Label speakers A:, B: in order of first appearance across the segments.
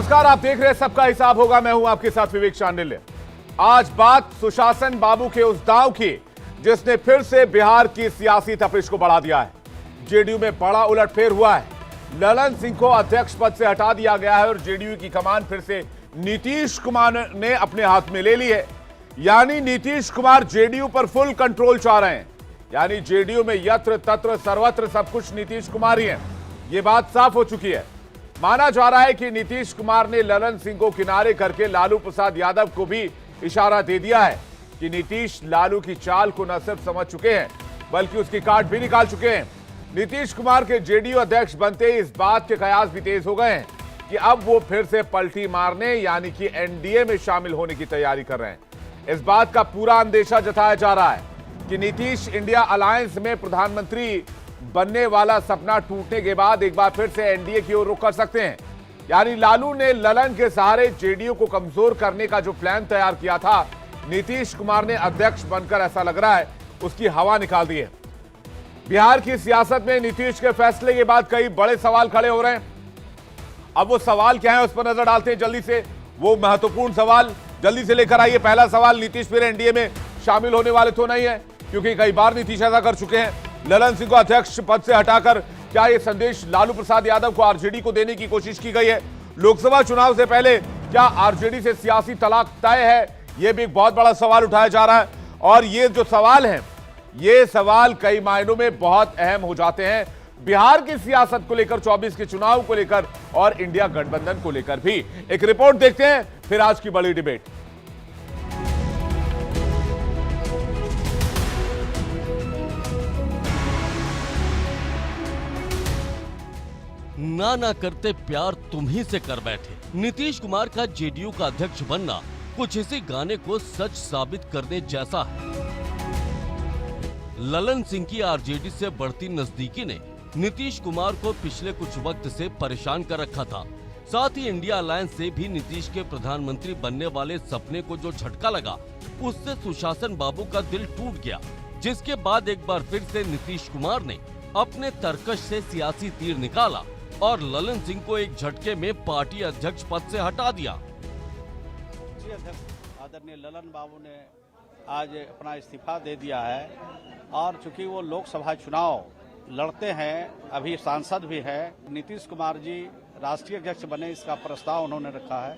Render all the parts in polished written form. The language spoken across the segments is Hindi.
A: नमस्कार, आप देख रहे हैं सबका हिसाब होगा। मैं हूं आपके साथ विवेक शांडिल्य। आज बात सुशासन बाबू के उस दांव की जिसने फिर से बिहार की सियासी तपिश को बढ़ा दिया है। जेडीयू में बड़ा उलटफेर हुआ है। ललन सिंह को अध्यक्ष पद से हटा दिया गया है और जेडीयू की कमान फिर से नीतीश कुमार ने अपने हाथ में ले ली है। यानी नीतीश कुमार जेडीयू पर फुल कंट्रोल चाह रहे हैं। यानी जेडीयू में यत्र तत्र सर्वत्र सब कुछ नीतीश कुमार ही है। यह बात साफ हो चुकी है। माना जा रहा है कि नीतीश कुमार ने ललन सिंह को किनारे करके लालू प्रसाद यादव को भी इशारा दे दिया है कि नीतीश लालू की चाल को न सिर्फ समझ चुके हैं बल्कि उसकी काट भी निकाल चुके हैं। नीतीश कुमार के जेडीयू अध्यक्ष बनते ही इस बात के कयास भी तेज हो गए हैं कि अब वो फिर से पलटी मारने यानी कि एनडीए में शामिल होने की तैयारी कर रहे हैं। इस बात का पूरा अंदेशा जताया जा रहा है कि नीतीश इंडिया अलायंस में प्रधानमंत्री बनने वाला सपना टूटने के बाद एक बार फिर से एनडीए की ओर रुख कर सकते हैं। यानी लालू ने ललन के सहारे जेडीयू को कमजोर करने का जो प्लान तैयार किया था, नीतीश कुमार ने अध्यक्ष बनकर ऐसा लग रहा है उसकी हवा निकाल दी है। बिहार की सियासत में नीतीश के फैसले के बाद कई बड़े सवाल खड़े हो रहे हैं। अब वो सवाल क्या है उस पर नजर डालते हैं जल्दी से। वो महत्वपूर्ण सवाल जल्दी से लेकर आइए। पहला सवाल, नीतीश फिर एनडीए में शामिल होने वाले तो नहीं है, क्योंकि कई बार नीतीश ऐसा कर चुके हैं। ललन सिंह को अध्यक्ष पद से हटाकर क्या यह संदेश लालू प्रसाद यादव को आरजेडी को देने की कोशिश की गई है? लोकसभा चुनाव से पहले क्या आरजेडी से सियासी तलाक तय है? यह भी एक बहुत बड़ा सवाल उठाया जा रहा है। और ये जो सवाल है, ये सवाल कई मायनों में बहुत अहम हो जाते हैं बिहार की सियासत को लेकर, 24 के चुनाव को लेकर और इंडिया गठबंधन को लेकर भी। एक रिपोर्ट देखते हैं, फिर आज की बड़ी डिबेट।
B: ना करते प्यार तुम ही से कर बैठे। नीतीश कुमार का जेडीयू का अध्यक्ष बनना कुछ इसी गाने को सच साबित करने जैसा है। ललन सिंह की आरजेडी से बढ़ती नजदीकी ने नीतीश कुमार को पिछले कुछ वक्त से परेशान कर रखा था। साथ ही इंडिया अलायंस से भी नीतीश के प्रधानमंत्री बनने वाले सपने को जो झटका लगा, उससे सुशासन बाबू का दिल टूट गया। जिसके बाद एक बार फिर से नीतीश कुमार ने अपने तरकश से सियासी तीर निकाला और ललन सिंह को एक झटके में पार्टी अध्यक्ष पद से हटा दिया।
C: अध्यक्ष आदरणीय ललन बाबू ने आज अपना इस्तीफा दे दिया है और चूंकि वो लोकसभा चुनाव लड़ते हैं, अभी सांसद भी है। नीतीश कुमार जी राष्ट्रीय अध्यक्ष बने, इसका प्रस्ताव उन्होंने रखा है,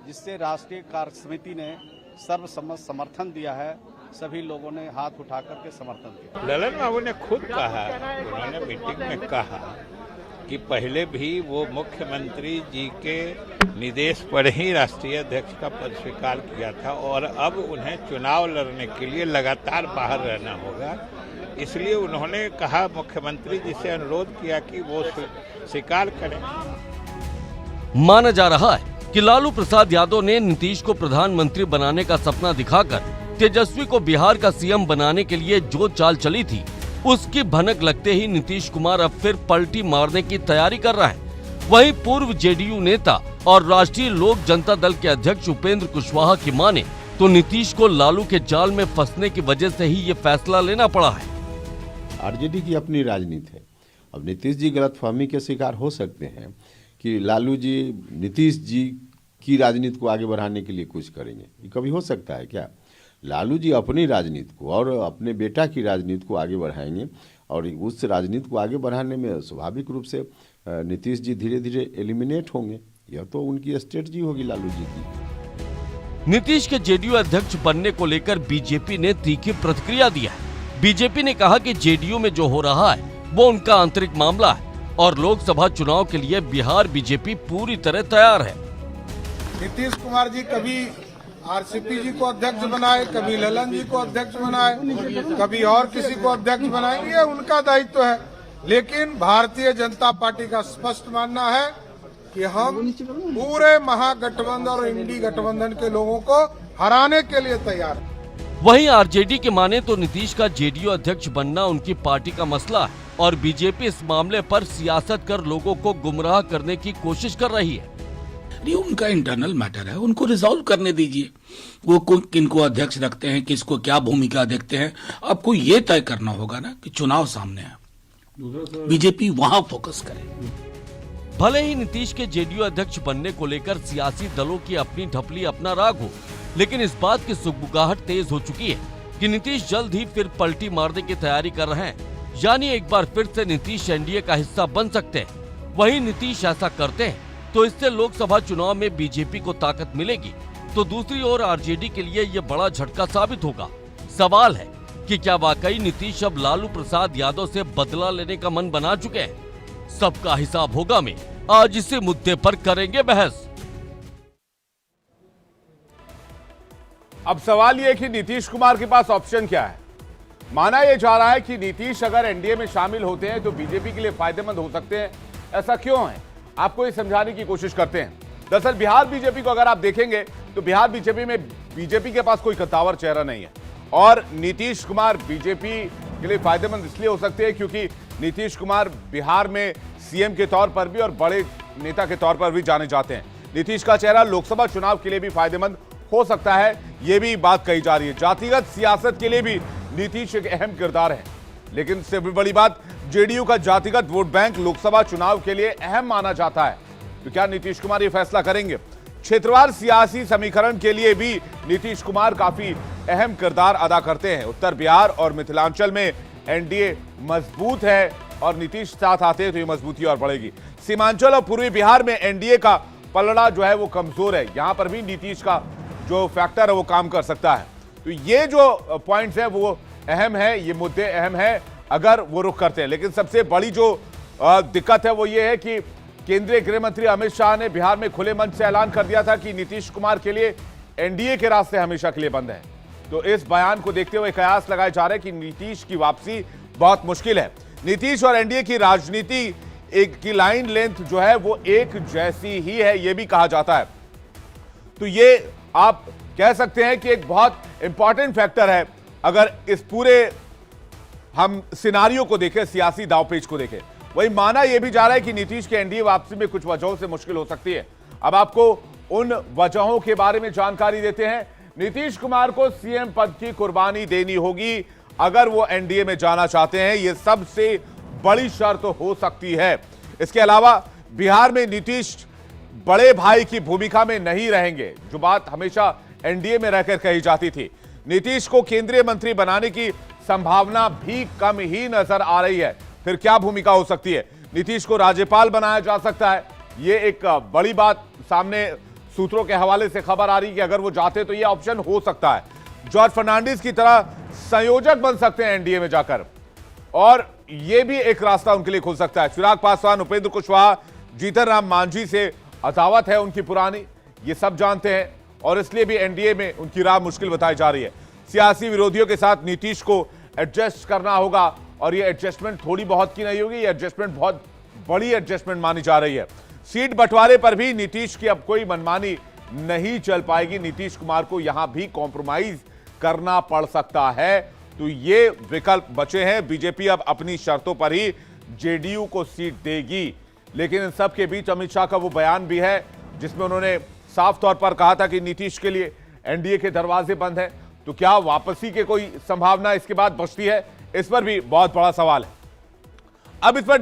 C: जिससे राष्ट्रीय कार्य समिति ने सर्वसम्मत समर्थन दिया है। सभी लोगों ने हाथ उठा करके समर्थन दिया।
D: ललन बाबू ने खुद कहा, उन्होंने मीटिंग में कहा कि पहले भी वो मुख्यमंत्री जी के निर्देश पर ही राष्ट्रीय अध्यक्ष का पद स्वीकार किया था और अब उन्हें चुनाव लड़ने के लिए लगातार बाहर रहना होगा। इसलिए उन्होंने कहा, मुख्यमंत्री जी से अनुरोध किया कि वो स्वीकार करें।
B: माना जा रहा है कि लालू प्रसाद यादव ने नीतीश को प्रधानमंत्री बनाने का सपना दिखाकर तेजस्वी को बिहार का सीएम बनाने के लिए जो चाल चली थी, उसकी भनक लगते ही नीतीश कुमार अब फिर पलटी मारने की तैयारी कर रहा है। वहीं पूर्व जेडीयू नेता और राष्ट्रीय लोक जनता दल के अध्यक्ष उपेंद्र कुशवाहा की माने तो नीतीश को लालू के जाल में फंसने की वजह से ही ये फैसला लेना पड़ा है।
E: आरजेडी की अपनी राजनीति है। अब नीतीश जी गलतफहमी के शिकार हो सकते हैं कि लालू जी नीतीश जी की राजनीति को आगे बढ़ाने के लिए कुछ करेंगे। ये कभी हो सकता है क्या? लालू जी अपनी राजनीति को और अपने बेटा की राजनीति को आगे बढ़ाएंगे और उस राजनीति को आगे बढ़ाने में स्वाभाविक रूप से नीतीश जी धीरे धीरे एलिमिनेट होंगे। यह तो उनकी स्ट्रेटजी होगी लालू जी की।
B: नीतीश के जेडीयू अध्यक्ष बनने को लेकर बीजेपी ने तीखी प्रतिक्रिया दी है। बीजेपी ने कहा कि जेडीयू में जो हो रहा है वो उनका आंतरिक मामला है और लोकसभा चुनाव के लिए बिहार बीजेपी पूरी तरह तैयार है।
F: नीतीश कुमार जी कभी आरसीपी जी को अध्यक्ष बनाए, कभी ललन जी को अध्यक्ष बनाए, कभी और किसी को अध्यक्ष बनाए, ये उनका दायित्व है। लेकिन भारतीय जनता पार्टी का स्पष्ट मानना है कि हम पूरे महागठबंधन और इंडी गठबंधन के लोगों को हराने के लिए तैयार हैं।
B: वहीं आरजेडी के माने तो नीतीश का जेडीयू अध्यक्ष बनना उनकी पार्टी का मसला है और बीजेपी इस मामले पर सियासत कर लोगों को गुमराह करने की कोशिश कर रही है।
G: ये उनका इंटरनल मैटर है, उनको रिजॉल्व करने दीजिए। वो किनको अध्यक्ष रखते हैं, किसको क्या भूमिका देखते हैं, आपको ये तय करना होगा ना कि चुनाव सामने है, बीजेपी वहां फोकस करे।
B: भले ही नीतीश के जेडीयू अध्यक्ष बनने को लेकर सियासी दलों की अपनी ढपली अपना राग हो, लेकिन इस बात की सुगबुगाहट तेज हो चुकी है कि नीतीश जल्द ही फिर पलटी मारने की तैयारी कर रहे हैं। यानी एक बार फिर से नीतीश एनडीए का हिस्सा बन सकते हैं। वहीं नीतीश ऐसा करते हैं तो इससे लोकसभा चुनाव में बीजेपी को ताकत मिलेगी, तो दूसरी ओर आरजेडी के लिए ये बड़ा झटका साबित होगा। सवाल है कि क्या वाकई नीतीश अब लालू प्रसाद यादव से बदला लेने का मन बना चुके हैं? सबका हिसाब होगा में आज इसी मुद्दे पर करेंगे बहस।
A: अब सवाल यह है कि नीतीश कुमार के पास ऑप्शन क्या है। माना यह जा रहा है कि नीतीश अगर एनडीए में शामिल होते हैं तो बीजेपी के लिए फायदेमंद हो सकते हैं। ऐसा क्यों है, आपको ये समझाने की कोशिश करते हैं। दरअसल बिहार बीजेपी को अगर आप देखेंगे तो बिहार बीजेपी में बीजेपी के पास कोई कद्दावर चेहरा नहीं है, और नीतीश कुमार बीजेपी के लिए फायदेमंद इसलिए हो सकते हैं क्योंकि नीतीश कुमार बिहार में सीएम के तौर पर भी और बड़े नेता के तौर पर भी जाने जाते हैं। नीतीश का चेहरा लोकसभा चुनाव के लिए भी फायदेमंद हो सकता है, यह भी बात कही जा रही है। जातिगत सियासत के लिए भी नीतीश एक अहम किरदार है, लेकिन इससे भी बड़ी बात जेडीयू का जातिगत वोट बैंक लोकसभा चुनाव के लिए अहम माना जाता है। तो क्या नीतीश कुमार ये फैसला करेंगे? क्षेत्रवार सियासी समीकरण के लिए भी नीतीश कुमार काफी अहम किरदार अदा करते हैं। उत्तर बिहार और मिथिलांचल में एनडीए मजबूत है और नीतीश साथ आते हैं तो ये मजबूती और बढ़ेगी। सीमांचल और पूर्वी बिहार में एनडीए का पलड़ा जो है वो कमजोर है, यहां पर भी नीतीश का जो फैक्टर है वो काम कर सकता है। तो ये जो पॉइंट्स है वो अहम है, ये मुद्दे अहम है अगर वो रुख करते हैं। लेकिन सबसे बड़ी जो दिक्कत है वो ये है कि केंद्रीय गृह मंत्री अमित शाह ने बिहार में खुले मंच से ऐलान कर दिया था कि नीतीश कुमार के लिए एनडीए के रास्ते हमेशा के लिए बंद है। तो इस बयान को देखते हुए कयास लगाए जा रहे हैं कि नीतीश की वापसी बहुत मुश्किल है। नीतीश और एनडीए की राजनीति की लाइन लेंथ जो है वो एक जैसी ही है, ये भी कहा जाता है। तो ये आप कह सकते हैं कि एक बहुत इंपॉर्टेंट फैक्टर है अगर इस पूरे हम सिनारियो को देखें, सियासी दावपेच को देखें। वही माना यह भी जा रहा है कि नीतीश के एनडीए वापसी में कुछ वजहों से मुश्किल हो सकती है। अब आपको उन वजहों के बारे में जानकारी देते हैं। नीतीश कुमार को सीएम पद की कुर्बानी देनी होगी अगर वो एनडीए में जाना चाहते हैं, यह सबसे बड़ी शर्त हो सकती है। इसके अलावा बिहार में नीतीश बड़े भाई की भूमिका में नहीं रहेंगे, जो बात हमेशा एनडीए में रहकर कही जाती थी। नीतीश को केंद्रीय मंत्री बनाने की संभावना भी कम ही नजर आ रही है। फिर क्या भूमिका हो सकती है? नीतीश को राज्यपाल बनाया जा सकता है, यह एक बड़ी बात सामने सूत्रों के हवाले से खबर आ रही है कि अगर वो जाते तो यह ऑप्शन हो सकता है। जॉर्ज फर्नांडिस की तरह संयोजक बन सकते हैं एनडीए में जाकर, और यह भी एक रास्ता उनके लिए खुल सकता है। चिराग पासवान, उपेंद्र कुशवाहा, जीतन राम मांझी से अदावत है उनकी पुरानी, ये सब जानते हैं, और इसलिए भी एनडीए में उनकी राह मुश्किल बताई जा रही है। सियासी विरोधियों के साथ नीतीश को एडजस्ट करना होगा, और ये एडजस्टमेंट थोड़ी बहुत की नहीं होगी, ये एडजस्टमेंट बहुत बड़ी एडजस्टमेंट मानी जा रही है। सीट बंटवारे पर भी नीतीश की अब कोई मनमानी नहीं चल पाएगी। नीतीश कुमार को यहां भी कॉम्प्रोमाइज करना पड़ सकता है। तो ये विकल्प बचे हैं। बीजेपी अब अपनी शर्तों पर ही जेडीयू को सीट देगी, लेकिन इन सब के बीच अमित शाह का वो बयान भी है जिसमें उन्होंने साफ तौर पर कहा था कि नीतीश के लिए एनडीए के दरवाजे बंद हैं। तो क्या वापसी की कोई संभावना इसके बाद बचती है? इस पर भी बहुत बड़ा सवाल है। अब इस पर